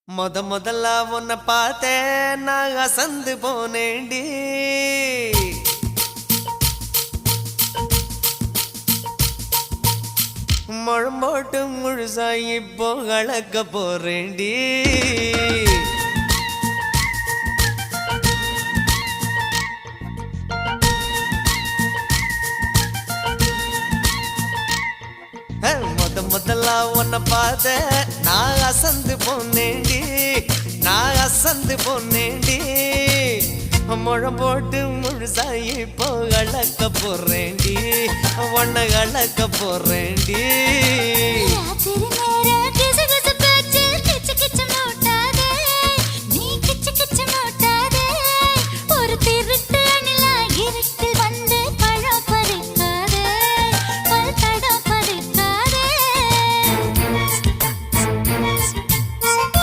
முதல்ல உன்னை பார்த்தேன் நான் அசந்து போனேண்டி. முழம்போட்டு முழுசா இப்போ கலக்க போறேண்டி. முதல்ல உன்னை பார்த்தேன் நான் அசந்து போனேண்டி. நான் அசந்து போனேண்டி. முழம் போட்டு முழுசா இப்போ கலக்க போறேண்டி. உன்னை கலக்க போறேண்டி.